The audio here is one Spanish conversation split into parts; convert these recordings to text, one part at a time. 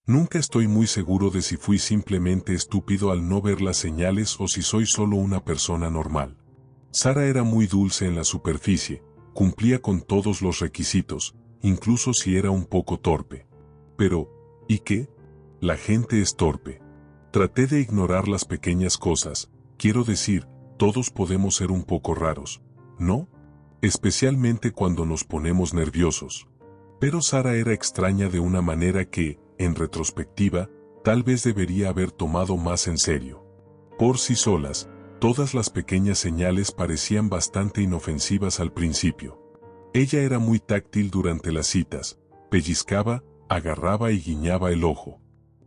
Nunca estoy muy seguro de si fui simplemente estúpido al no ver las señales o si soy solo una persona normal. Sara era muy dulce en la superficie, cumplía con todos los requisitos, incluso si era un poco torpe. Pero, ¿y qué? La gente es torpe. Traté de ignorar las pequeñas cosas, quiero decir, todos podemos ser un poco raros, ¿no? Especialmente cuando nos ponemos nerviosos. Pero Sara era extraña de una manera que, en retrospectiva, tal vez debería haber tomado más en serio. Por sí solas, todas las pequeñas señales parecían bastante inofensivas al principio. Ella era muy táctil durante las citas, pellizcaba, agarraba y guiñaba el ojo.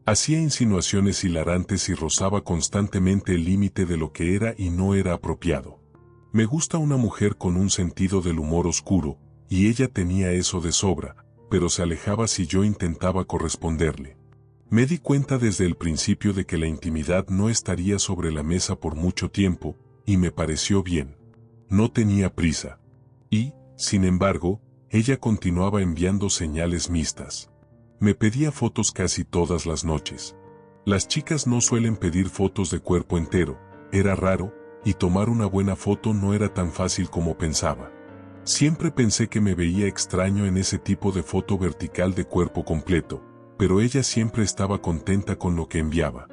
Hacía insinuaciones hilarantes y rozaba constantemente el límite de lo que era y no era apropiado. Me gusta una mujer con un sentido del humor oscuro, y ella tenía eso de sobra, pero se alejaba si yo intentaba corresponderle. Me di cuenta desde el principio de que la intimidad no estaría sobre la mesa por mucho tiempo, y me pareció bien. No tenía prisa. Y, sin embargo, ella continuaba enviando señales mixtas. Me pedía fotos casi todas las noches. Las chicas no suelen pedir fotos de cuerpo entero, era raro, y tomar una buena foto no era tan fácil como pensaba. Siempre pensé que me veía extraño en ese tipo de foto vertical de cuerpo completo, pero ella siempre estaba contenta con lo que enviaba.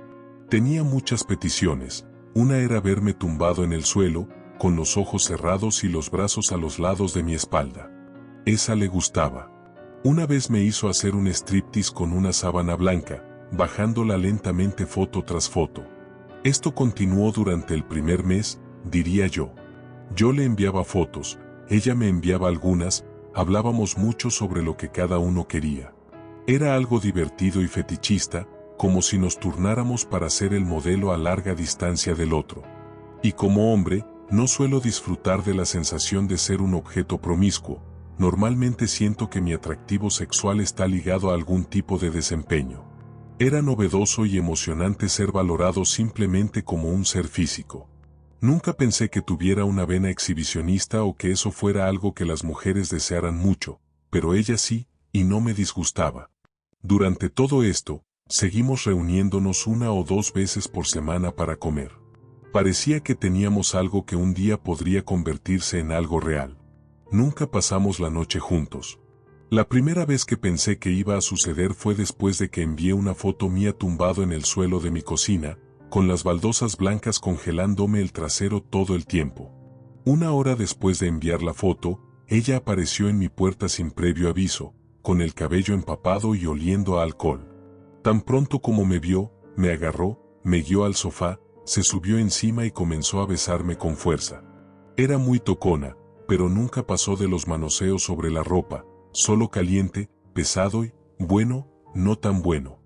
Tenía muchas peticiones, una era verme tumbado en el suelo, con los ojos cerrados y los brazos a los lados de mi espalda. Esa le gustaba. Una vez me hizo hacer un striptease con una sábana blanca, bajándola lentamente foto tras foto. Esto continuó durante el primer mes, diría yo. Yo le enviaba fotos, ella me enviaba algunas, hablábamos mucho sobre lo que cada uno quería. Era algo divertido y fetichista, como si nos turnáramos para ser el modelo a larga distancia del otro. Y como hombre, no suelo disfrutar de la sensación de ser un objeto promiscuo, normalmente siento que mi atractivo sexual está ligado a algún tipo de desempeño. Era novedoso y emocionante ser valorado simplemente como un ser físico. Nunca pensé que tuviera una vena exhibicionista o que eso fuera algo que las mujeres desearan mucho, pero ella sí, y no me disgustaba. Durante todo esto, seguimos reuniéndonos 1 o 2 veces por semana para comer. Parecía que teníamos algo que un día podría convertirse en algo real. Nunca pasamos la noche juntos. La primera vez que pensé que iba a suceder fue después de que envié una foto mía tumbado en el suelo de mi cocina, con las baldosas blancas congelándome el trasero todo el tiempo. 1 hora después de enviar la foto, ella apareció en mi puerta sin previo aviso, con el cabello empapado y oliendo a alcohol. Tan pronto como me vio, me agarró, me guió al sofá, se subió encima y comenzó a besarme con fuerza. Era muy tocona, pero nunca pasó de los manoseos sobre la ropa, solo caliente, pesado y, bueno, no tan bueno.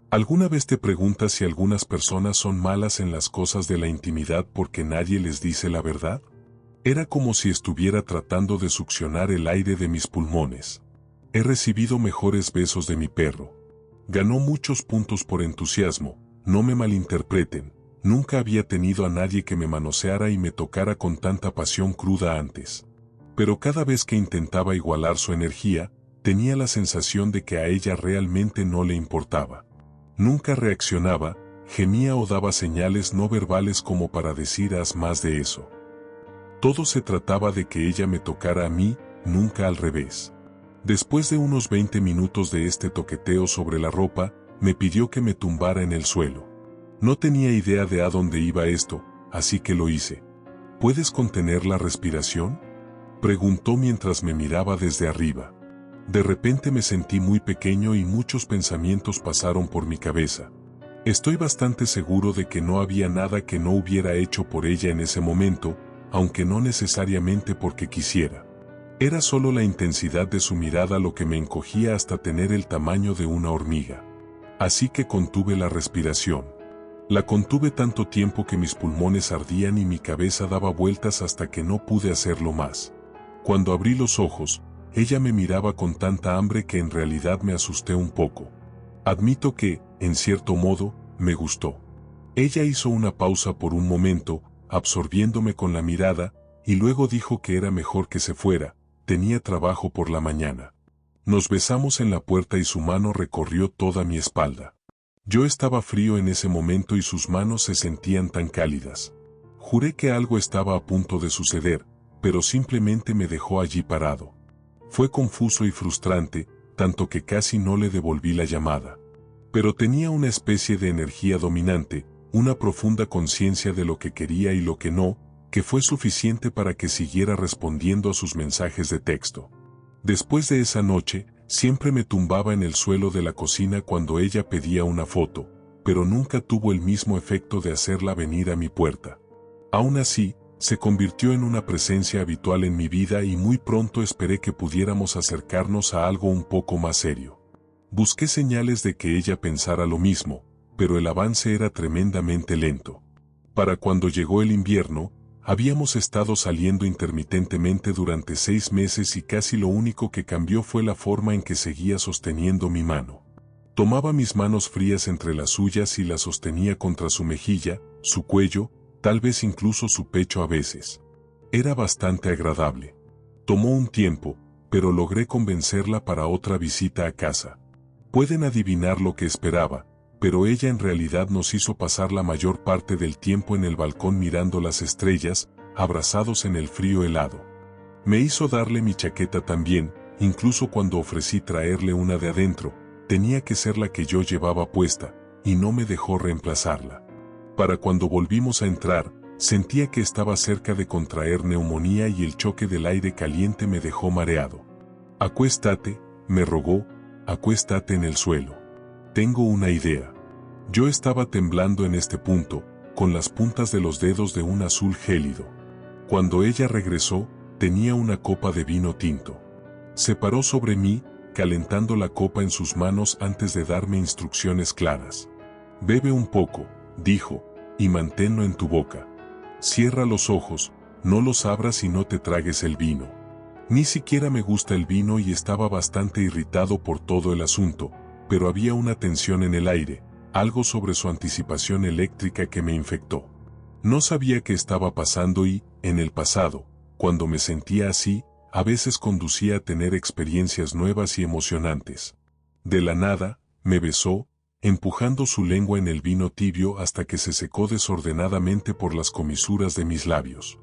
¿Alguna vez te preguntas si algunas personas son malas en las cosas de la intimidad porque nadie les dice la verdad? Era como si estuviera tratando de succionar el aire de mis pulmones. He recibido mejores besos de mi perro. Ganó muchos puntos por entusiasmo, no me malinterpreten, nunca había tenido a nadie que me manoseara y me tocara con tanta pasión cruda antes. Pero cada vez que intentaba igualar su energía, tenía la sensación de que a ella realmente no le importaba. Nunca reaccionaba, gemía o daba señales no verbales como para decir haz más de eso. Todo se trataba de que ella me tocara a mí, nunca al revés. Después de unos 20 minutos de este toqueteo sobre la ropa, me pidió que me tumbara en el suelo. No tenía idea de a dónde iba esto, así que lo hice. ¿Puedes contener la respiración?, preguntó mientras me miraba desde arriba. De repente me sentí muy pequeño y muchos pensamientos pasaron por mi cabeza. Estoy bastante seguro de que no había nada que no hubiera hecho por ella en ese momento, aunque no necesariamente porque quisiera. Era solo la intensidad de su mirada lo que me encogía hasta tener el tamaño de una hormiga. Así que contuve la respiración. La contuve tanto tiempo que mis pulmones ardían y mi cabeza daba vueltas hasta que no pude hacerlo más. Cuando abrí los ojos, ella me miraba con tanta hambre que en realidad me asusté un poco. Admito que, en cierto modo, me gustó. Ella hizo una pausa por un momento, absorbiéndome con la mirada, y luego dijo que era mejor que se fuera, tenía trabajo por la mañana. Nos besamos en la puerta y su mano recorrió toda mi espalda. Yo estaba frío en ese momento y sus manos se sentían tan cálidas. Juré que algo estaba a punto de suceder, pero simplemente me dejó allí parado. Fue confuso y frustrante, tanto que casi no le devolví la llamada. Pero tenía una especie de energía dominante, una profunda conciencia de lo que quería y lo que no, que fue suficiente para que siguiera respondiendo a sus mensajes de texto. Después de esa noche, siempre me tumbaba en el suelo de la cocina cuando ella pedía una foto, pero nunca tuvo el mismo efecto de hacerla venir a mi puerta. Aún así, se convirtió en una presencia habitual en mi vida y muy pronto esperé que pudiéramos acercarnos a algo un poco más serio. Busqué señales de que ella pensara lo mismo, pero el avance era tremendamente lento. Para cuando llegó el invierno, habíamos estado saliendo intermitentemente durante 6 meses y casi lo único que cambió fue la forma en que seguía sosteniendo mi mano. Tomaba mis manos frías entre las suyas y las sostenía contra su mejilla, su cuello, tal vez incluso su pecho a veces. Era bastante agradable. Tomó un tiempo, pero logré convencerla para otra visita a casa. Pueden adivinar lo que esperaba, pero ella en realidad nos hizo pasar la mayor parte del tiempo en el balcón mirando las estrellas, abrazados en el frío helado. Me hizo darle mi chaqueta también, incluso cuando ofrecí traerle una de adentro, tenía que ser la que yo llevaba puesta, y no me dejó reemplazarla. Para cuando volvimos a entrar, sentía que estaba cerca de contraer neumonía y el choque del aire caliente me dejó mareado. Acuéstate, me rogó, acuéstate en el suelo. Tengo una idea. Yo estaba temblando en este punto, con las puntas de los dedos de un azul gélido. Cuando ella regresó, tenía una copa de vino tinto. Se paró sobre mí, calentando la copa en sus manos antes de darme instrucciones claras. Bebe un poco, dijo, y manténlo en tu boca. Cierra los ojos, no los abras y no te tragues el vino. Ni siquiera me gusta el vino y estaba bastante irritado por todo el asunto, pero había una tensión en el aire, algo sobre su anticipación eléctrica que me infectó. No sabía qué estaba pasando y, en el pasado, cuando me sentía así, a veces conducía a tener experiencias nuevas y emocionantes. De la nada, me besó, empujando su lengua en el vino tibio hasta que se secó desordenadamente por las comisuras de mis labios.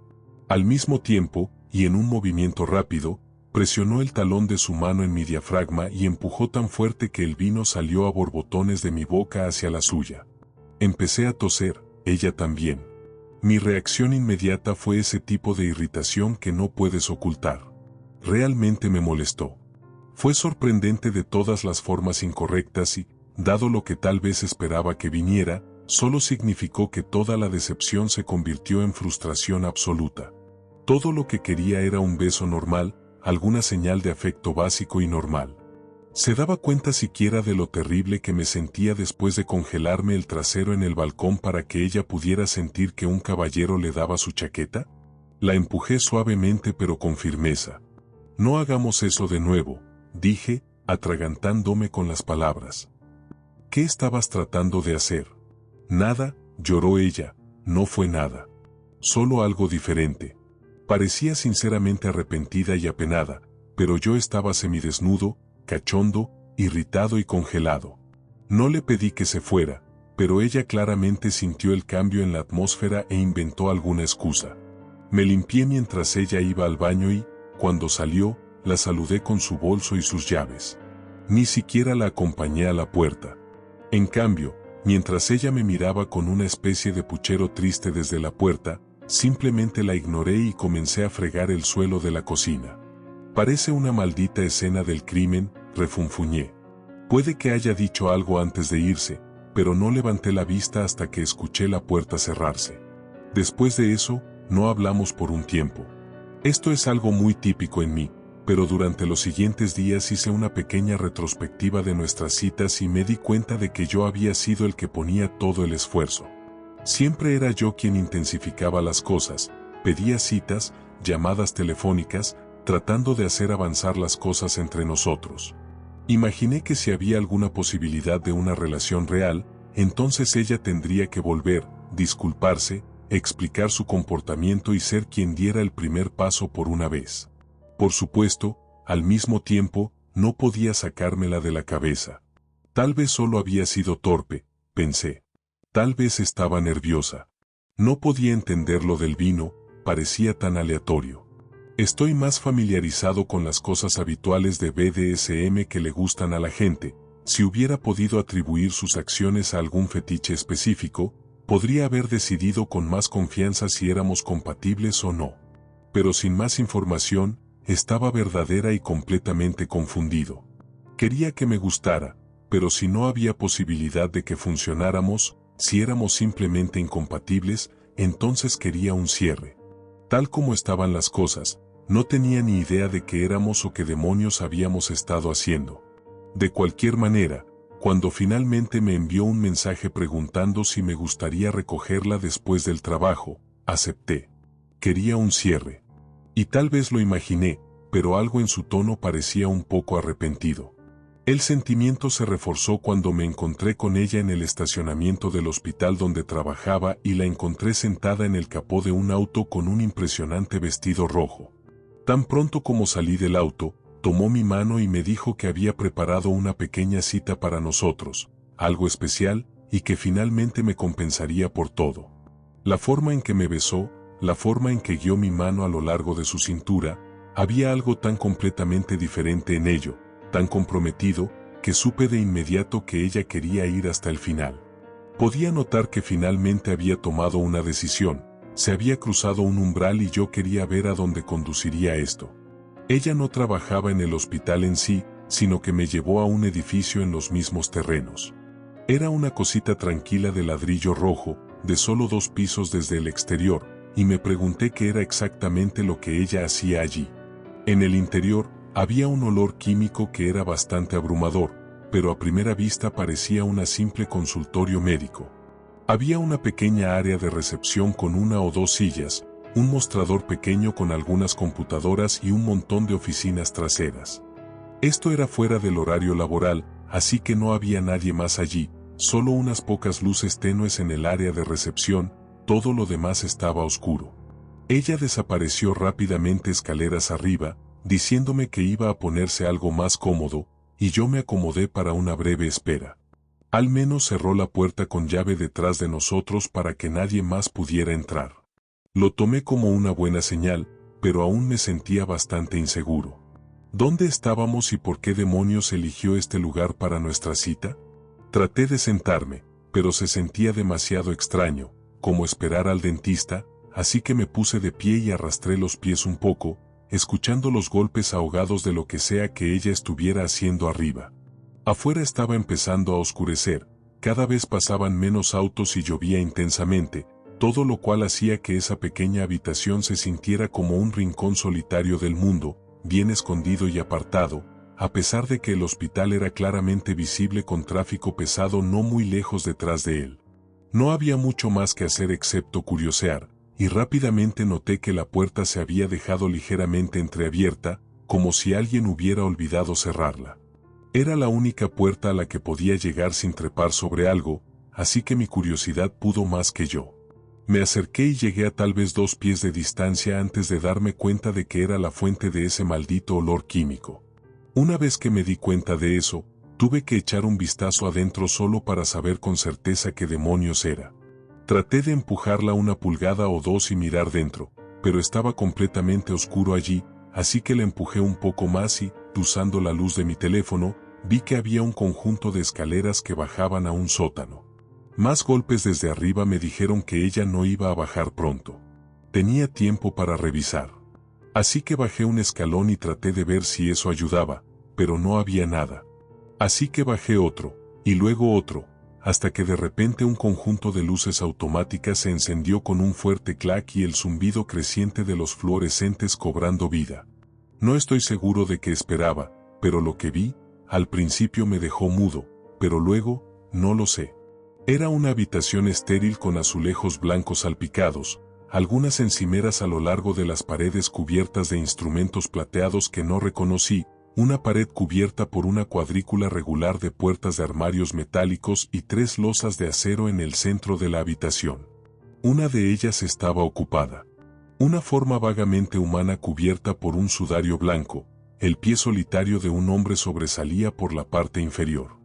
Al mismo tiempo, y en un movimiento rápido, presionó el talón de su mano en mi diafragma y empujó tan fuerte que el vino salió a borbotones de mi boca hacia la suya. Empecé a toser, ella también. Mi reacción inmediata fue ese tipo de irritación que no puedes ocultar. Realmente me molestó. Fue sorprendente de todas las formas incorrectas y, dado lo que tal vez esperaba que viniera, solo significó que toda la decepción se convirtió en frustración absoluta. Todo lo que quería era un beso normal, alguna señal de afecto básico y normal. ¿Se daba cuenta siquiera de lo terrible que me sentía después de congelarme el trasero en el balcón para que ella pudiera sentir que un caballero le daba su chaqueta? La empujé suavemente pero con firmeza. No hagamos eso de nuevo, dije, atragantándome con las palabras. ¿Qué estabas tratando de hacer? Nada, lloró ella, no fue nada. Solo algo diferente. Parecía sinceramente arrepentida y apenada, pero yo estaba semidesnudo, cachondo, irritado y congelado. No le pedí que se fuera, pero ella claramente sintió el cambio en la atmósfera e inventó alguna excusa. Me limpié mientras ella iba al baño y, cuando salió, la saludé con su bolso y sus llaves. Ni siquiera la acompañé a la puerta. En cambio, mientras ella me miraba con una especie de puchero triste desde la puerta, simplemente la ignoré y comencé a fregar el suelo de la cocina. Parece una maldita escena del crimen, refunfuñé. Puede que haya dicho algo antes de irse, pero no levanté la vista hasta que escuché la puerta cerrarse. Después de eso, no hablamos por un tiempo. Esto es algo muy típico en mí, pero durante los siguientes días hice una pequeña retrospectiva de nuestras citas y me di cuenta de que yo había sido el que ponía todo el esfuerzo. Siempre era yo quien intensificaba las cosas, pedía citas, llamadas telefónicas, tratando de hacer avanzar las cosas entre nosotros. Imaginé que si había alguna posibilidad de una relación real, entonces ella tendría que volver, disculparse, explicar su comportamiento y ser quien diera el primer paso por una vez. Por supuesto, al mismo tiempo, no podía sacármela de la cabeza. Tal vez solo había sido torpe, pensé. Tal vez estaba nerviosa. No podía entender lo del vino, parecía tan aleatorio. Estoy más familiarizado con las cosas habituales de BDSM que le gustan a la gente. Si hubiera podido atribuir sus acciones a algún fetiche específico, podría haber decidido con más confianza si éramos compatibles o no. Pero sin más información, estaba verdadera y completamente confundido. Quería que me gustara, pero si no había posibilidad de que funcionáramos, si éramos simplemente incompatibles, entonces quería un cierre. Tal como estaban las cosas, no tenía ni idea de qué éramos o qué demonios habíamos estado haciendo. De cualquier manera, cuando finalmente me envió un mensaje preguntando si me gustaría recogerla después del trabajo, acepté. Quería un cierre. Y tal vez lo imaginé, pero algo en su tono parecía un poco arrepentido. El sentimiento se reforzó cuando me encontré con ella en el estacionamiento del hospital donde trabajaba y la encontré sentada en el capó de un auto con un impresionante vestido rojo. Tan pronto como salí del auto, tomó mi mano y me dijo que había preparado una pequeña cita para nosotros, algo especial, y que finalmente me compensaría por todo. La forma en que me besó, la forma en que guió mi mano a lo largo de su cintura, había algo tan completamente diferente en ello, tan comprometido, que supe de inmediato que ella quería ir hasta el final. Podía notar que finalmente había tomado una decisión, se había cruzado un umbral y yo quería ver a dónde conduciría esto. Ella no trabajaba en el hospital en sí, sino que me llevó a un edificio en los mismos terrenos. Era una cosita tranquila de ladrillo rojo, de solo 2 pisos desde el exterior, y me pregunté qué era exactamente lo que ella hacía allí. En el interior, había un olor químico que era bastante abrumador, pero a primera vista parecía un simple consultorio médico. Había una pequeña área de recepción con 1 o 2 sillas, un mostrador pequeño con algunas computadoras y un montón de oficinas traseras. Esto era fuera del horario laboral, así que no había nadie más allí, solo unas pocas luces tenues en el área de recepción, todo lo demás estaba oscuro. Ella desapareció rápidamente escaleras arriba, diciéndome que iba a ponerse algo más cómodo, y yo me acomodé para una breve espera. Al menos cerró la puerta con llave detrás de nosotros para que nadie más pudiera entrar. Lo tomé como una buena señal, pero aún me sentía bastante inseguro. ¿Dónde estábamos y por qué demonios eligió este lugar para nuestra cita? Traté de sentarme, pero se sentía demasiado extraño, como esperar al dentista, así que me puse de pie y arrastré los pies un poco, escuchando los golpes ahogados de lo que sea que ella estuviera haciendo arriba. Afuera estaba empezando a oscurecer, cada vez pasaban menos autos y llovía intensamente, todo lo cual hacía que esa pequeña habitación se sintiera como un rincón solitario del mundo, bien escondido y apartado, a pesar de que el hospital era claramente visible con tráfico pesado no muy lejos detrás de él. No había mucho más que hacer excepto curiosear, y rápidamente noté que la puerta se había dejado ligeramente entreabierta, como si alguien hubiera olvidado cerrarla. Era la única puerta a la que podía llegar sin trepar sobre algo, así que mi curiosidad pudo más que yo. Me acerqué y llegué a tal vez 2 pies de distancia antes de darme cuenta de que era la fuente de ese maldito olor químico. Una vez que me di cuenta de eso, tuve que echar un vistazo adentro solo para saber con certeza qué demonios era. Traté de empujarla 1 pulgada o 2 y mirar dentro, pero estaba completamente oscuro allí, así que la empujé un poco más y, usando la luz de mi teléfono, vi que había un conjunto de escaleras que bajaban a un sótano. Más golpes desde arriba me dijeron que ella no iba a bajar pronto. Tenía tiempo para revisar. Así que bajé un escalón y traté de ver si eso ayudaba, pero no había nada. Así que bajé otro, y luego otro, hasta que de repente un conjunto de luces automáticas se encendió con un fuerte clac y el zumbido creciente de los fluorescentes cobrando vida. No estoy seguro de qué esperaba, pero lo que vi, al principio me dejó mudo, pero luego, no lo sé. Era una habitación estéril con azulejos blancos salpicados, algunas encimeras a lo largo de las paredes cubiertas de instrumentos plateados que no reconocí, una pared cubierta por una cuadrícula regular de puertas de armarios metálicos y 3 losas de acero en el centro de la habitación. Una de ellas estaba ocupada. Una forma vagamente humana cubierta por un sudario blanco, el pie solitario de un hombre sobresalía por la parte inferior.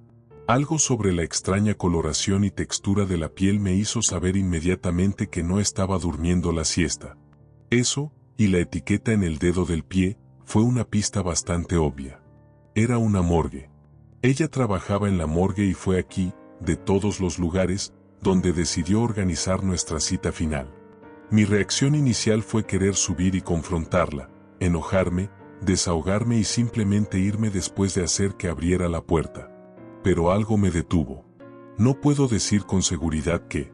Algo sobre la extraña coloración y textura de la piel me hizo saber inmediatamente que no estaba durmiendo la siesta. Eso, y la etiqueta en el dedo del pie, fue una pista bastante obvia. Era una morgue. Ella trabajaba en la morgue y fue aquí, de todos los lugares, donde decidió organizar nuestra cita final. Mi reacción inicial fue querer subir y confrontarla, enojarme, desahogarme y simplemente irme después de hacer que abriera la puerta. Pero algo me detuvo. No puedo decir con seguridad que,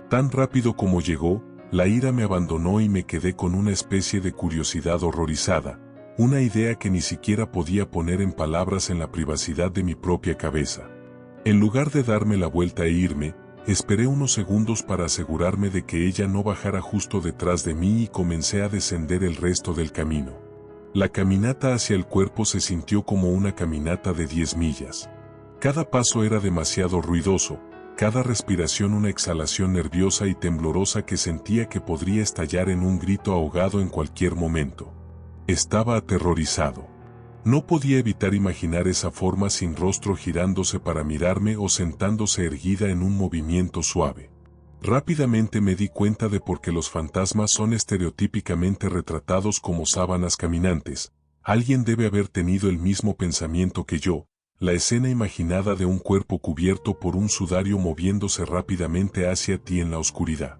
tan rápido como llegó, la ira me abandonó y me quedé con una especie de curiosidad horrorizada, una idea que ni siquiera podía poner en palabras en la privacidad de mi propia cabeza. En lugar de darme la vuelta e irme, esperé unos segundos para asegurarme de que ella no bajara justo detrás de mí y comencé a descender el resto del camino. La caminata hacia el cuerpo se sintió como una caminata de 10 millas. Cada paso era demasiado ruidoso, cada respiración una exhalación nerviosa y temblorosa que sentía que podría estallar en un grito ahogado en cualquier momento. Estaba aterrorizado. No podía evitar imaginar esa forma sin rostro girándose para mirarme o sentándose erguida en un movimiento suave. Rápidamente me di cuenta de por qué los fantasmas son estereotípicamente retratados como sábanas caminantes. Alguien debe haber tenido el mismo pensamiento que yo, la escena imaginada de un cuerpo cubierto por un sudario moviéndose rápidamente hacia ti en la oscuridad.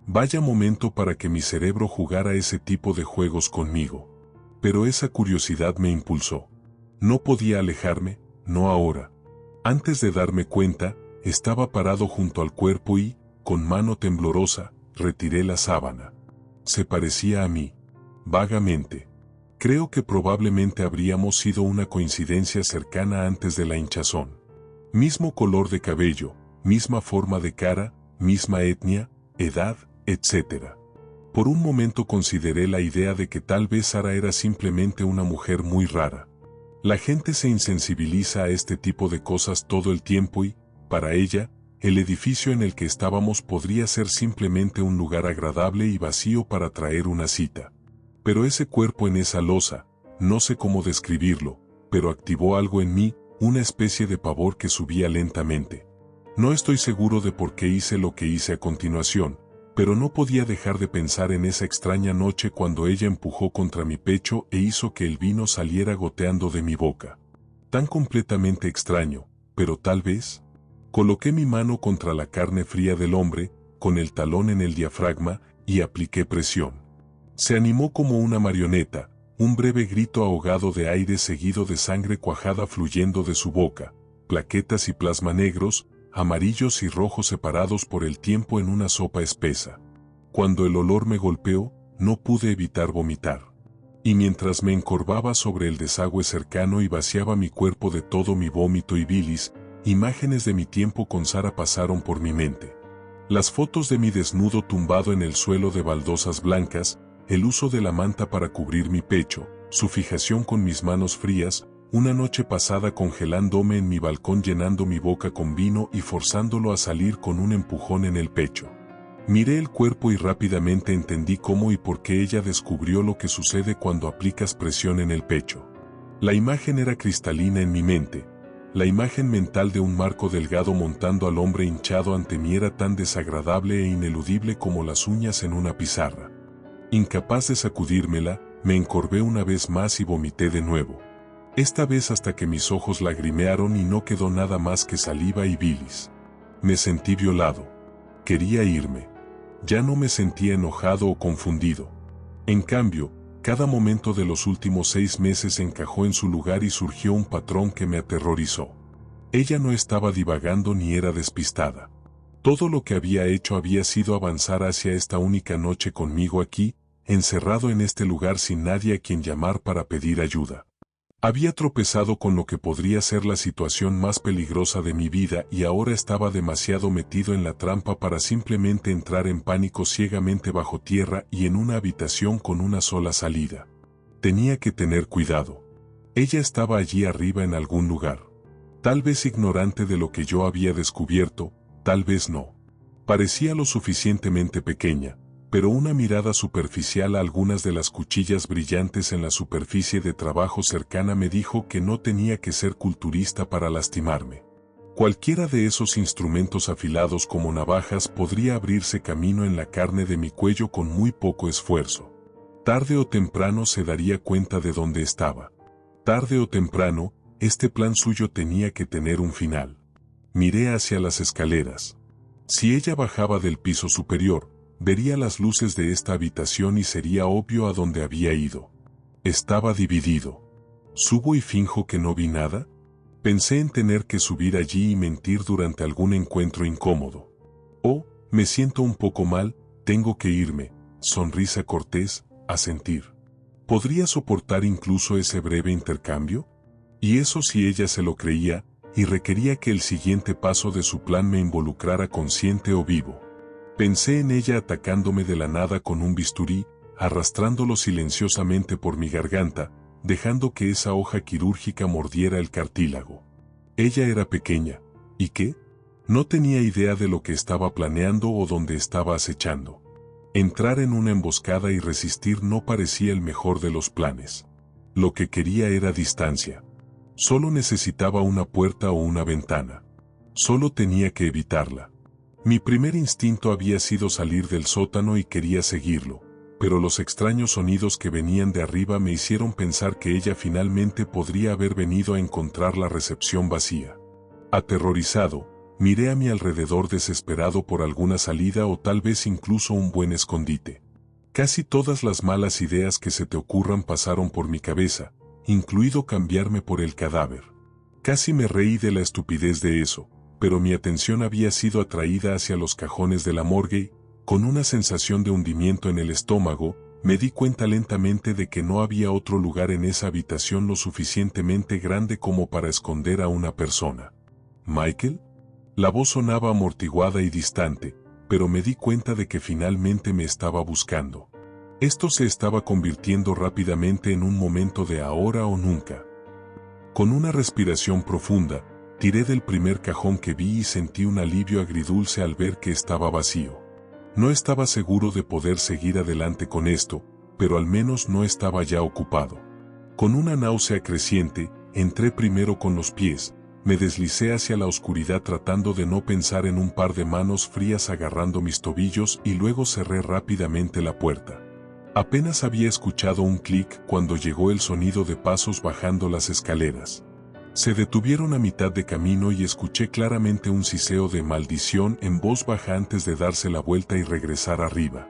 Vaya momento para que mi cerebro jugara ese tipo de juegos conmigo. Pero esa curiosidad me impulsó. No podía alejarme, no ahora. Antes de darme cuenta, estaba parado junto al cuerpo y, con mano temblorosa, retiré la sábana. Se parecía a mí. Vagamente. Creo que probablemente habríamos sido una coincidencia cercana antes de la hinchazón. Mismo color de cabello, misma forma de cara, misma etnia, edad, etc. Por un momento consideré la idea de que tal vez Sara era simplemente una mujer muy rara. La gente se insensibiliza a este tipo de cosas todo el tiempo y, para ella, el edificio en el que estábamos podría ser simplemente un lugar agradable y vacío para traer una cita. Pero ese cuerpo en esa losa, no sé cómo describirlo, pero activó algo en mí, una especie de pavor que subía lentamente. No estoy seguro de por qué hice lo que hice a continuación, pero no podía dejar de pensar en esa extraña noche cuando ella empujó contra mi pecho e hizo que el vino saliera goteando de mi boca. Tan completamente extraño, pero tal vez. Coloqué mi mano contra la carne fría del hombre, con el talón en el diafragma, y apliqué presión. Se animó como una marioneta, un breve grito ahogado de aire seguido de sangre cuajada fluyendo de su boca, plaquetas y plasma negros, amarillos y rojos separados por el tiempo en una sopa espesa. Cuando el olor me golpeó, no pude evitar vomitar. Y mientras me encorvaba sobre el desagüe cercano y vaciaba mi cuerpo de todo mi vómito y bilis, imágenes de mi tiempo con Sara pasaron por mi mente. Las fotos de mi desnudo tumbado en el suelo de baldosas blancas, el uso de la manta para cubrir mi pecho, su fijación con mis manos frías, una noche pasada congelándome en mi balcón llenando mi boca con vino y forzándolo a salir con un empujón en el pecho. Miré el cuerpo y rápidamente entendí cómo y por qué ella descubrió lo que sucede cuando aplicas presión en el pecho. La imagen era cristalina en mi mente. La imagen mental de un marco delgado montando al hombre hinchado ante mí era tan desagradable e ineludible como las uñas en una pizarra. Incapaz de sacudírmela, me encorvé una vez más y vomité de nuevo. Esta vez hasta que mis ojos lagrimearon y no quedó nada más que saliva y bilis. Me sentí violado. Quería irme. Ya no me sentía enojado o confundido. En cambio, cada momento de los últimos 6 meses encajó en su lugar y surgió un patrón que me aterrorizó. Ella no estaba divagando ni era despistada. Todo lo que había hecho había sido avanzar hacia esta única noche conmigo aquí, encerrado en este lugar sin nadie a quien llamar para pedir ayuda. Había tropezado con lo que podría ser la situación más peligrosa de mi vida y ahora estaba demasiado metido en la trampa para simplemente entrar en pánico ciegamente bajo tierra y en una habitación con una sola salida. Tenía que tener cuidado. Ella estaba allí arriba en algún lugar. Tal vez ignorante de lo que yo había descubierto, tal vez no. Parecía lo suficientemente pequeña, pero una mirada superficial a algunas de las cuchillas brillantes en la superficie de trabajo cercana me dijo que no tenía que ser culturista para lastimarme. Cualquiera de esos instrumentos afilados como navajas podría abrirse camino en la carne de mi cuello con muy poco esfuerzo. Tarde o temprano se daría cuenta de dónde estaba. Tarde o temprano, este plan suyo tenía que tener un final. Miré hacia las escaleras. Si ella bajaba del piso superior, vería las luces de esta habitación y sería obvio a dónde había ido. Estaba dividido. ¿Subo y finjo que no vi nada? Pensé en tener que subir allí y mentir durante algún encuentro incómodo. Oh, me siento un poco mal, tengo que irme, sonrisa cortés, asentir. ¿Podría soportar incluso ese breve intercambio? Y eso si ella se lo creía, y requería que el siguiente paso de su plan me involucrara consciente o vivo. Pensé en ella atacándome de la nada con un bisturí, arrastrándolo silenciosamente por mi garganta, dejando que esa hoja quirúrgica mordiera el cartílago. Ella era pequeña, ¿y qué? No tenía idea de lo que estaba planeando o dónde estaba acechando. Entrar en una emboscada y resistir no parecía el mejor de los planes. Lo que quería era distancia. Solo necesitaba una puerta o una ventana. Solo tenía que evitarla. Mi primer instinto había sido salir del sótano y quería seguirlo, pero los extraños sonidos que venían de arriba me hicieron pensar que ella finalmente podría haber venido a encontrar la recepción vacía. Aterrorizado, miré a mi alrededor desesperado por alguna salida o tal vez incluso un buen escondite. Casi todas las malas ideas que se te ocurran pasaron por mi cabeza, incluido cambiarme por el cadáver. Casi me reí de la estupidez de eso, pero mi atención había sido atraída hacia los cajones de la morgue y, con una sensación de hundimiento en el estómago, me di cuenta lentamente de que no había otro lugar en esa habitación lo suficientemente grande como para esconder a una persona. ¿Michael? La voz sonaba amortiguada y distante, pero me di cuenta de que finalmente me estaba buscando. Esto se estaba convirtiendo rápidamente en un momento de ahora o nunca. Con una respiración profunda, tiré del primer cajón que vi y sentí un alivio agridulce al ver que estaba vacío. No estaba seguro de poder seguir adelante con esto, pero al menos no estaba ya ocupado. Con una náusea creciente, entré primero con los pies, me deslicé hacia la oscuridad tratando de no pensar en un par de manos frías agarrando mis tobillos y luego cerré rápidamente la puerta. Apenas había escuchado un clic cuando llegó el sonido de pasos bajando las escaleras. Se detuvieron a mitad de camino y escuché claramente un siseo de maldición en voz baja antes de darse la vuelta y regresar arriba.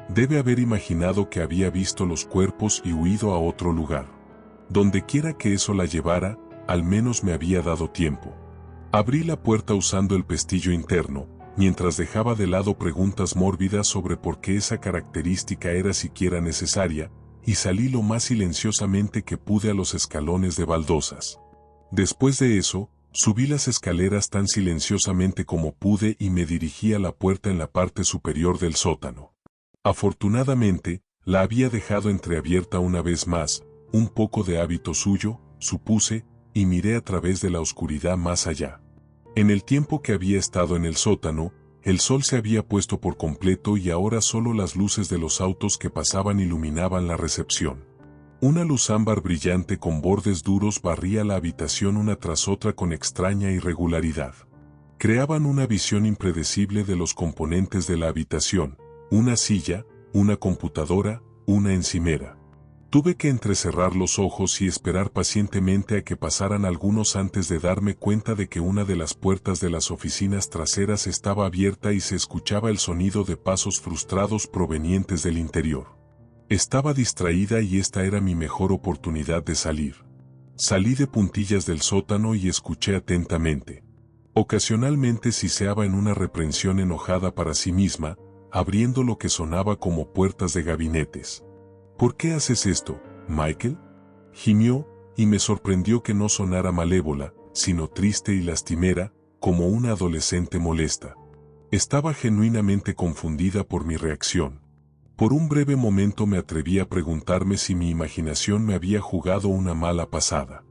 Debe haber imaginado que había visto los cuerpos y huido a otro lugar. Donde quiera que eso la llevara, al menos me había dado tiempo. Abrí la puerta usando el pestillo interno, mientras dejaba de lado preguntas mórbidas sobre por qué esa característica era siquiera necesaria, y salí lo más silenciosamente que pude a los escalones de baldosas. Después de eso, subí las escaleras tan silenciosamente como pude y me dirigí a la puerta en la parte superior del sótano. Afortunadamente, la había dejado entreabierta una vez más, un poco de hábito suyo, supuse, y miré a través de la oscuridad más allá. En el tiempo que había estado en el sótano, el sol se había puesto por completo y ahora solo las luces de los autos que pasaban iluminaban la recepción. Una luz ámbar brillante con bordes duros barría la habitación una tras otra con extraña irregularidad. Creaban una visión impredecible de los componentes de la habitación, una silla, una computadora, una encimera. Tuve que entrecerrar los ojos y esperar pacientemente a que pasaran algunos antes de darme cuenta de que una de las puertas de las oficinas traseras estaba abierta y se escuchaba el sonido de pasos frustrados provenientes del interior. Estaba distraída y esta era mi mejor oportunidad de salir. Salí de puntillas del sótano y escuché atentamente. Ocasionalmente siseaba en una reprensión enojada para sí misma, abriendo lo que sonaba como puertas de gabinetes. ¿Por qué haces esto, Michael? Gimió, y me sorprendió que no sonara malévola, sino triste y lastimera, como una adolescente molesta. Estaba genuinamente confundida por mi reacción. Por un breve momento me atreví a preguntarme si mi imaginación me había jugado una mala pasada.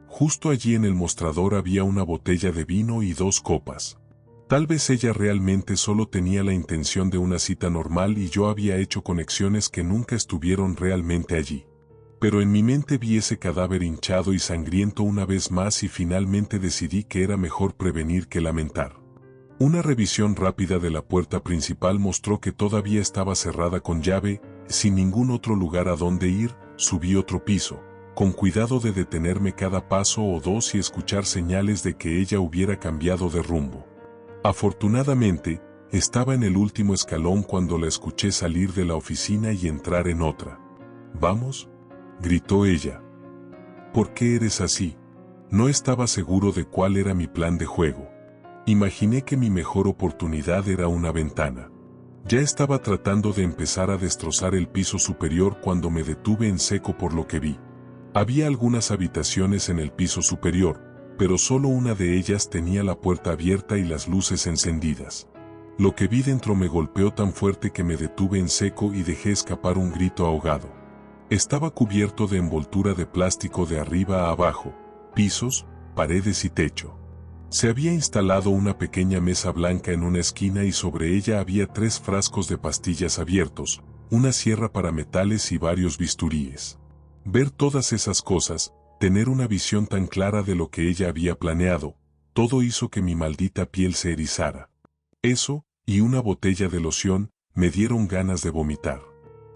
Justo allí en el mostrador había una botella de vino y 2 copas. Tal vez ella realmente solo tenía la intención de una cita normal y yo había hecho conexiones que nunca estuvieron realmente allí. Pero en mi mente vi ese cadáver hinchado y sangriento una vez más y finalmente decidí que era mejor prevenir que lamentar. Una revisión rápida de la puerta principal mostró que todavía estaba cerrada con llave, sin ningún otro lugar a donde ir. Subí otro piso, con cuidado de detenerme cada paso o dos y escuchar señales de que ella hubiera cambiado de rumbo. Afortunadamente, estaba en el último escalón cuando la escuché salir de la oficina y entrar en otra. «¿Vamos?», gritó ella. «¿Por qué eres así?». No estaba seguro de cuál era mi plan de juego. Imaginé que mi mejor oportunidad era una ventana. Ya estaba tratando de empezar a destrozar el piso superior cuando me detuve en seco por lo que vi. Había algunas habitaciones en el piso superior, pero solo una de ellas tenía la puerta abierta y las luces encendidas. Lo que vi dentro me golpeó tan fuerte que me detuve en seco y dejé escapar un grito ahogado. Estaba cubierto de envoltura de plástico de arriba a abajo, pisos, paredes y techo. Se había instalado una pequeña mesa blanca en una esquina y sobre ella había 3 frascos de pastillas abiertos, una sierra para metales y varios bisturíes. Ver todas esas cosas, tener una visión tan clara de lo que ella había planeado, todo hizo que mi maldita piel se erizara. Eso, y una botella de loción, me dieron ganas de vomitar.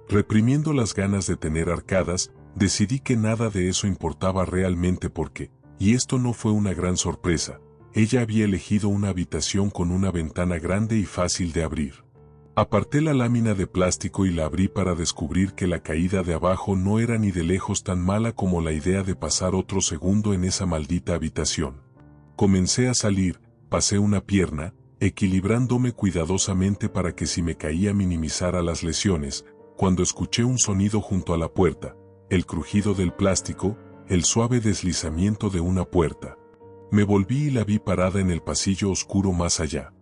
Reprimiendo las ganas de tener arcadas, decidí que nada de eso importaba realmente porque, y esto no fue una gran sorpresa, ella había elegido una habitación con una ventana grande y fácil de abrir. Aparté la lámina de plástico y la abrí para descubrir que la caída de abajo no era ni de lejos tan mala como la idea de pasar otro segundo en esa maldita habitación. Comencé a salir, pasé una pierna, equilibrándome cuidadosamente para que si me caía minimizara las lesiones, cuando escuché un sonido junto a la puerta, el crujido del plástico, el suave deslizamiento de una puerta. Me volví y la vi parada en el pasillo oscuro más allá.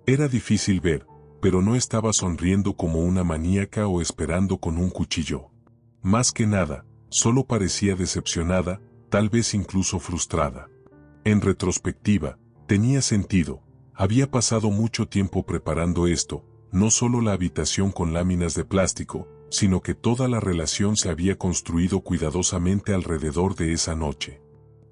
Era difícil ver, pero no estaba sonriendo como una maníaca o esperando con un cuchillo. Más que nada, solo parecía decepcionada, tal vez incluso frustrada. En retrospectiva, tenía sentido. Había pasado mucho tiempo preparando esto, no solo la habitación con láminas de plástico, sino que toda la relación se había construido cuidadosamente alrededor de esa noche.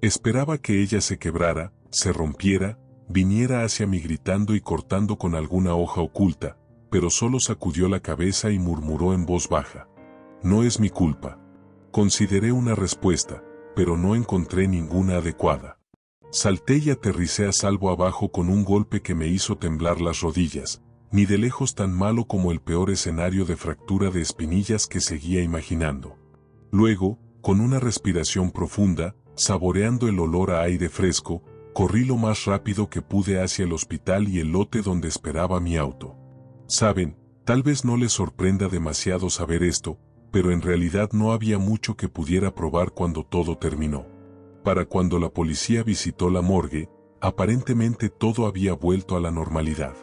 Esperaba que ella se quebrara, se rompiera, viniera hacia mí gritando y cortando con alguna hoja oculta, pero solo sacudió la cabeza y murmuró en voz baja. «No es mi culpa». Consideré una respuesta, pero no encontré ninguna adecuada. Salté y aterricé a salvo abajo con un golpe que me hizo temblar las rodillas, ni de lejos tan malo como el peor escenario de fractura de espinillas que seguía imaginando. Luego, con una respiración profunda, saboreando el olor a aire fresco, corrí lo más rápido que pude hacia el hospital y el lote donde esperaba mi auto. Saben, tal vez no les sorprenda demasiado saber esto, pero en realidad no había mucho que pudiera probar cuando todo terminó. Para cuando la policía visitó la morgue, aparentemente todo había vuelto a la normalidad.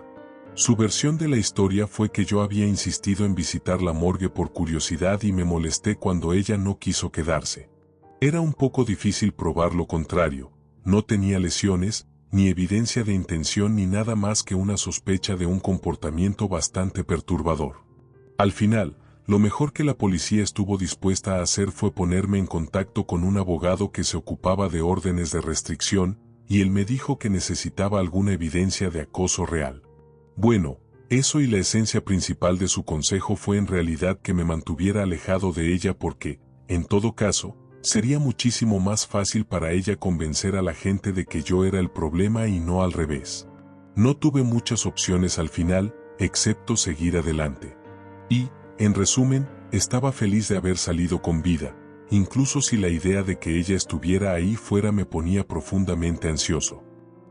Su versión de la historia fue que yo había insistido en visitar la morgue por curiosidad y me molesté cuando ella no quiso quedarse. Era un poco difícil probar lo contrario, no tenía lesiones, ni evidencia de intención ni nada más que una sospecha de un comportamiento bastante perturbador. Al final, lo mejor que la policía estuvo dispuesta a hacer fue ponerme en contacto con un abogado que se ocupaba de órdenes de restricción, y él me dijo que necesitaba alguna evidencia de acoso real. Bueno, eso y la esencia principal de su consejo fue en realidad que me mantuviera alejado de ella porque, en todo caso, sería muchísimo más fácil para ella convencer a la gente de que yo era el problema y no al revés. No tuve muchas opciones al final, excepto seguir adelante. Y, en resumen, estaba feliz de haber salido con vida, incluso si la idea de que ella estuviera ahí fuera me ponía profundamente ansioso.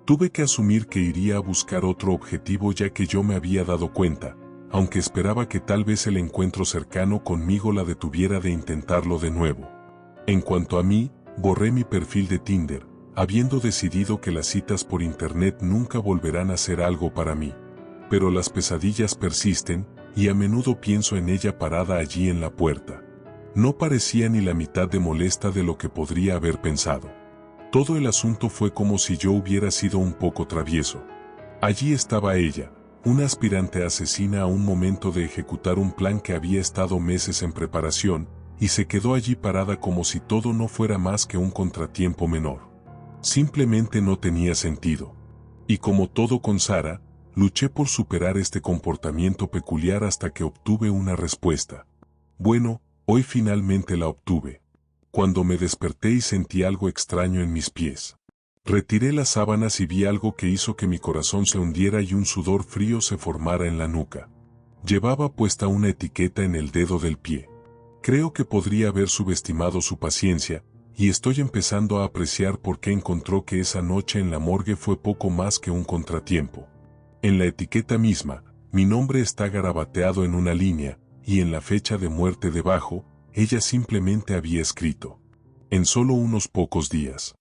Tuve que asumir que iría a buscar otro objetivo ya que yo me había dado cuenta, aunque esperaba que tal vez el encuentro cercano conmigo la detuviera de intentarlo de nuevo. En cuanto a mí, borré mi perfil de Tinder, habiendo decidido que las citas por internet nunca volverán a ser algo para mí. Pero las pesadillas persisten, y a menudo pienso en ella parada allí en la puerta. No parecía ni la mitad de molesta de lo que podría haber pensado. Todo el asunto fue como si yo hubiera sido un poco travieso. Allí estaba ella, una aspirante asesina a un momento de ejecutar un plan que había estado meses en preparación, y se quedó allí parada como si todo no fuera más que un contratiempo menor. Simplemente no tenía sentido. Y como todo con Sara, luché por superar este comportamiento peculiar hasta que obtuve una respuesta. Bueno, hoy finalmente la obtuve. Cuando me desperté y sentí algo extraño en mis pies. Retiré las sábanas y vi algo que hizo que mi corazón se hundiera y un sudor frío se formara en la nuca. Llevaba puesta una etiqueta en el dedo del pie. Creo que podría haber subestimado su paciencia, y estoy empezando a apreciar por qué encontró que esa noche en la morgue fue poco más que un contratiempo. En la etiqueta misma, mi nombre está garabateado en una línea, y en la fecha de muerte debajo, ella simplemente había escrito: en solo unos pocos días.